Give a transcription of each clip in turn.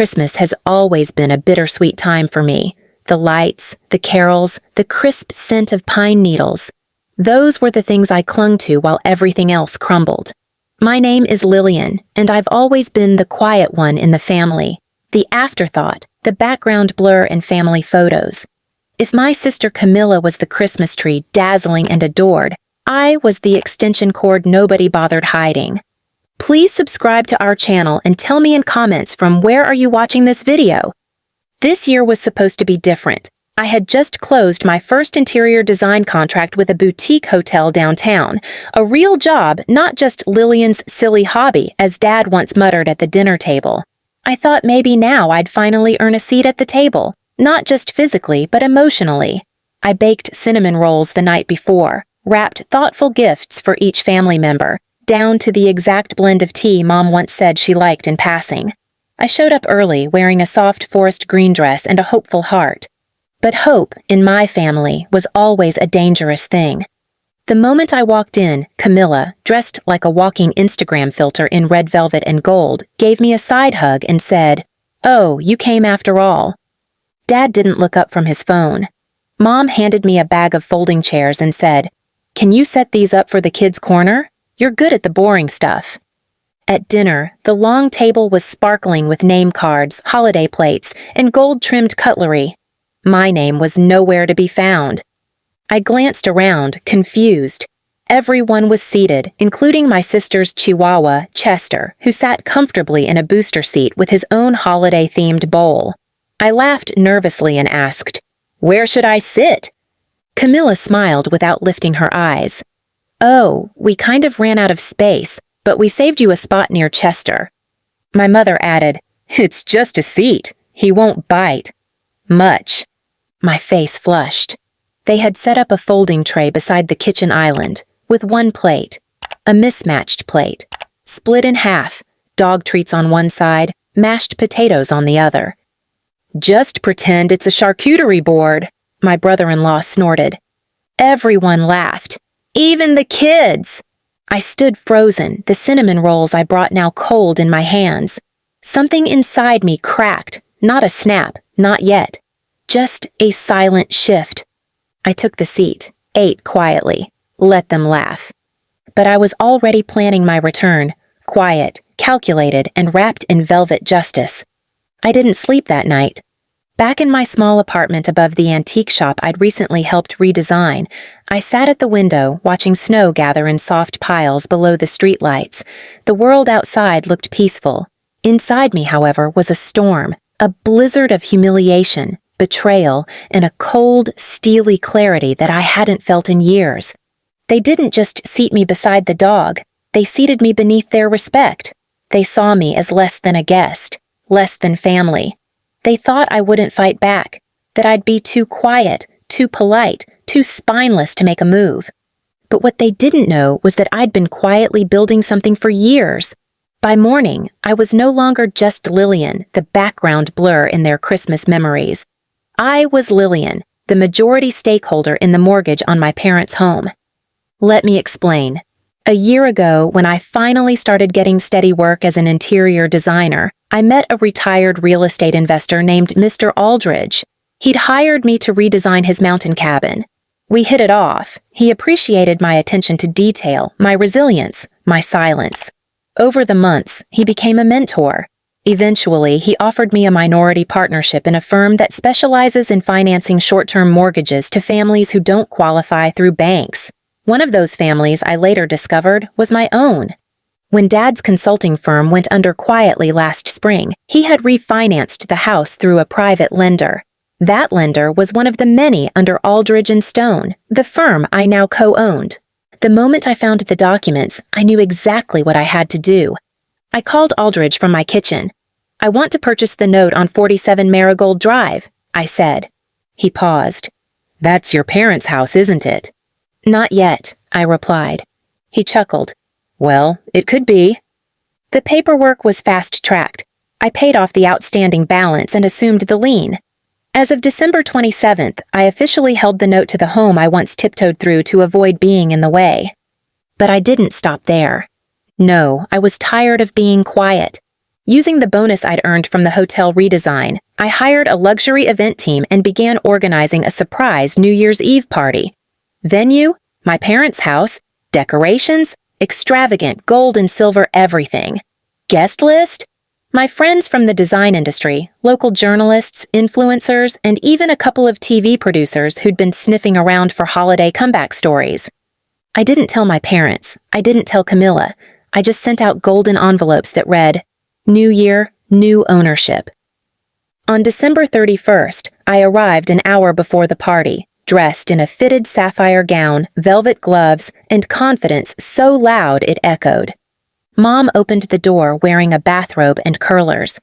Christmas has always been a bittersweet time for me. The lights, the carols, the crisp scent of pine needles. Those were the things I clung to while everything else crumbled. My name is Lillian, and I've always been the quiet one in the family, the afterthought, the background blur in family photos. If my sister Camilla was the Christmas tree dazzling and adored, I was the extension cord nobody bothered hiding. Please subscribe to our channel and tell me in comments from where are you watching this video. This year was supposed to be different. I had just closed my first interior design contract with a boutique hotel downtown, a real job, not just Lillian's silly hobby, as Dad once muttered at the dinner table. I thought maybe now I'd finally earn a seat at the table, not just physically, but emotionally. I baked cinnamon rolls the night before, wrapped thoughtful gifts for each family member, down to the exact blend of tea Mom once said she liked in passing. I showed up early, wearing a soft forest green dress and a hopeful heart. But hope, in my family, was always a dangerous thing. The moment I walked in, Camilla, dressed like a walking Instagram filter in red velvet and gold, gave me a side hug and said, "Oh, you came after all." Dad didn't look up from his phone. Mom handed me a bag of folding chairs and said, "Can you set these up for the kids' corner? You're good at the boring stuff." At dinner, the long table was sparkling with name cards, holiday plates, and gold-trimmed cutlery. My name was nowhere to be found. I glanced around, confused. Everyone was seated, including my sister's Chihuahua, Chester, who sat comfortably in a booster seat with his own holiday-themed bowl. I laughed nervously and asked, "Where should I sit?" Camilla smiled without lifting her eyes. "Oh, we kind of ran out of space, but we saved you a spot near Chester." My mother added, "It's just a seat. He won't bite." Much. My face flushed. They had set up a folding tray beside the kitchen island, with one plate, a mismatched plate, split in half, dog treats on one side, mashed potatoes on the other. "Just pretend it's a charcuterie board," my brother-in-law snorted. Everyone laughed, even the kids. I stood frozen, the cinnamon rolls I brought now cold in my hands. Something inside me cracked, not a snap, not yet. Just a silent shift. I took the seat, ate quietly, let them laugh. But I was already planning my return, quiet, calculated, and wrapped in velvet justice. I didn't sleep that night. Back in my small apartment above the antique shop I'd recently helped redesign, I sat at the window watching snow gather in soft piles below the streetlights. The world outside looked peaceful. Inside me, however, was a storm, a blizzard of humiliation, betrayal, and a cold, steely clarity that I hadn't felt in years. They didn't just seat me beside the dog, they seated me beneath their respect. They saw me as less than a guest, less than family. They thought I wouldn't fight back, that I'd be too quiet, too polite, too spineless to make a move. But what they didn't know was that I'd been quietly building something for years. By morning, I was no longer just Lillian, the background blur in their Christmas memories. I was Lillian, the majority stakeholder in the mortgage on my parents' home. Let me explain. A year ago, when I finally started getting steady work as an interior designer, I met a retired real estate investor named Mr. Aldridge. He'd hired me to redesign his mountain cabin. We hit it off. He appreciated my attention to detail, my resilience, my silence. Over the months, he became a mentor. Eventually, he offered me a minority partnership in a firm that specializes in financing short-term mortgages to families who don't qualify through banks. One of those families I later discovered was my own. When Dad's consulting firm went under quietly last spring, he had refinanced the house through a private lender. That lender was one of the many under Aldridge and Stone, the firm I now co-owned. The moment I found the documents, I knew exactly what I had to do. I called Aldridge from my kitchen. "I want to purchase the note on 47 Marigold Drive," I said. He paused. "That's your parents' house, isn't it?" "Not yet," I replied. He chuckled. "Well, it could be." The paperwork was fast-tracked. I paid off the outstanding balance and assumed the lien. As of December 27th, I officially held the note to the home I once tiptoed through to avoid being in the way. But I didn't stop there. No, I was tired of being quiet. Using the bonus I'd earned from the hotel redesign, I hired a luxury event team and began organizing a surprise New Year's Eve party. Venue? My parents' house. Decorations? Extravagant gold and silver everything. Guest list? My friends from the design industry, local journalists, influencers, and even a couple of TV producers who'd been sniffing around for holiday comeback stories. I didn't tell my parents. I didn't tell Camilla. I just sent out golden envelopes that read, New Year, New Ownership. On December 31st, I arrived an hour before the party, dressed in a fitted sapphire gown, velvet gloves, and confidence so loud it echoed. Mom opened the door wearing a bathrobe and curlers.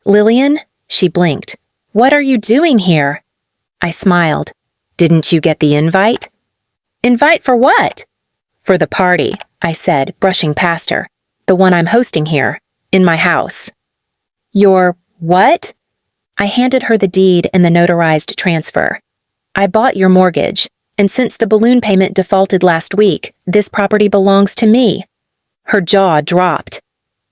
Lillian? She blinked. What are you doing here? I smiled. Didn't you get the invite? Invite for what? For the party, I said, brushing past her. The one I'm hosting here, in my house. Your what? I handed her the deed and the notarized transfer. I bought your mortgage, and since the balloon payment defaulted last week, this property belongs to me. Her jaw dropped.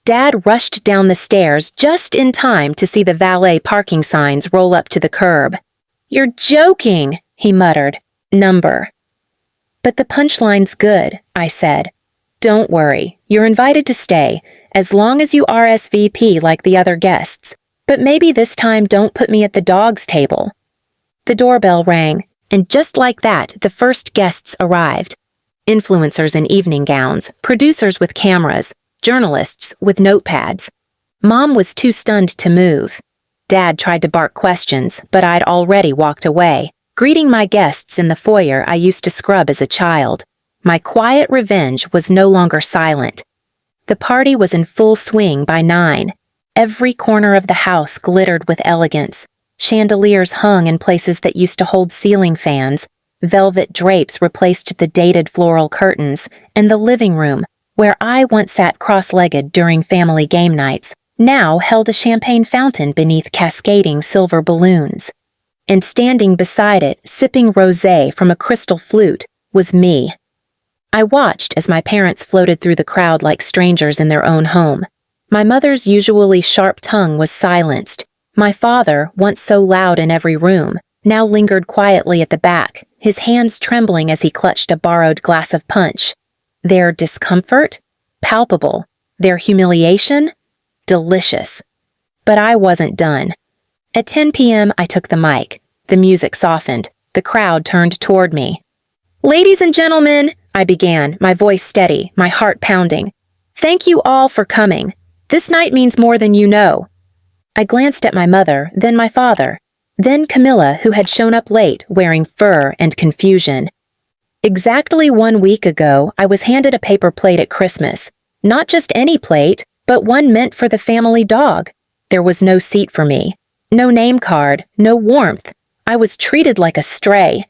Dad rushed down the stairs just in time to see the valet parking signs roll up to the curb. You're joking, he muttered. Number. But the punchline's good, I said. Don't worry, you're invited to stay, as long as you RSVP like the other guests. But maybe this time don't put me at the dogs' table. The doorbell rang, and just like that, the first guests arrived. Influencers in evening gowns, producers with cameras, journalists with notepads. Mom was too stunned to move. Dad tried to bark questions, but I'd already walked away, greeting my guests in the foyer I used to scrub as a child. My quiet revenge was no longer silent. The party was in full swing by 9. Every corner of the house glittered with elegance. Chandeliers hung in places that used to hold ceiling fans. Velvet drapes replaced the dated floral curtains, and the living room, where I once sat cross-legged during family game nights, now held a champagne fountain beneath cascading silver balloons. And standing beside it, sipping rosé from a crystal flute, was me. I watched as my parents floated through the crowd like strangers in their own home. My mother's usually sharp tongue was silenced. My father, once so loud in every room, now lingered quietly at the back, his hands trembling as he clutched a borrowed glass of punch. Their discomfort? Palpable. Their humiliation? Delicious. But I wasn't done. At 10 p.m., I took the mic. The music softened. The crowd turned toward me. Ladies and gentlemen, I began, my voice steady, my heart pounding. Thank you all for coming. This night means more than you know. I glanced at my mother, then my father, then Camilla, who had shown up late, wearing fur and confusion. Exactly 1 week ago, I was handed a paper plate at Christmas. Not just any plate, but one meant for the family dog. There was no seat for me. No name card, no warmth. I was treated like a stray.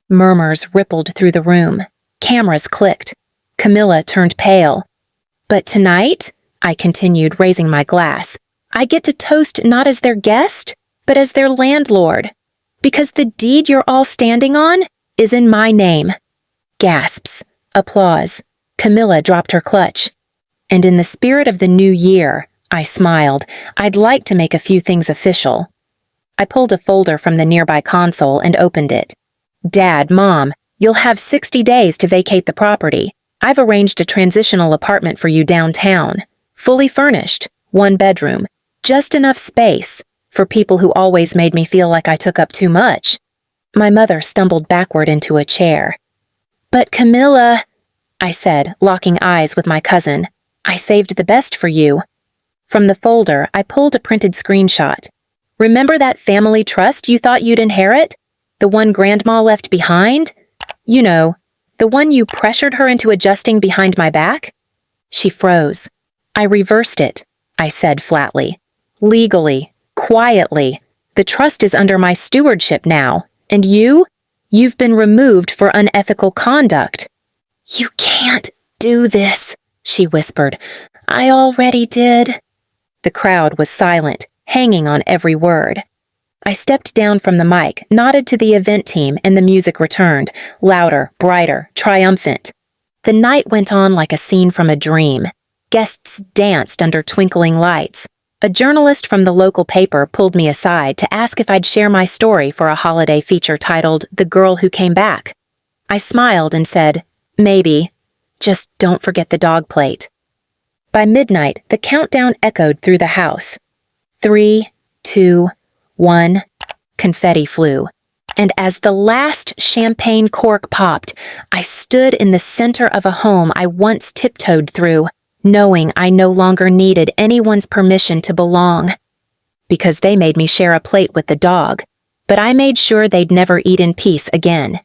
Murmurs rippled through the room. Cameras clicked. Camilla turned pale. But tonight, I continued, raising my glass, I get to toast not as their guest, but as their landlord. Because the deed you're all standing on is in my name. Gasps. Applause. Camilla dropped her clutch. And in the spirit of the new year, I smiled, I'd like to make a few things official. I pulled a folder from the nearby console and opened it. Dad, Mom, you'll have 60 days to vacate the property. I've arranged a transitional apartment for you downtown. Fully furnished, 1 bedroom, just enough space for people who always made me feel like I took up too much. My mother stumbled backward into a chair. But Camilla, I said, locking eyes with my cousin, I saved the best for you. From the folder, I pulled a printed screenshot. Remember that family trust you thought you'd inherit? The one Grandma left behind? You know, the one you pressured her into adjusting behind my back? She froze. I reversed it, I said flatly. Legally, quietly. The trust is under my stewardship now. And you've been removed for unethical conduct. You can't do this, she whispered. I already did. The crowd was silent, hanging on every word. I stepped down from the mic, nodded to the event team, and the music returned, louder, brighter, triumphant. The night went on like a scene from a dream. Guests danced under twinkling lights. A journalist from the local paper pulled me aside to ask if I'd share my story for a holiday feature titled The Girl Who Came Back. I smiled and said, "Maybe. Just don't forget the dog plate." By midnight, the countdown echoed through the house. 3, 2, 1. Confetti flew. And as the last champagne cork popped, I stood in the center of a home I once tiptoed through, knowing I no longer needed anyone's permission to belong. Because they made me share a plate with the dog, but I made sure they'd never eat in peace again.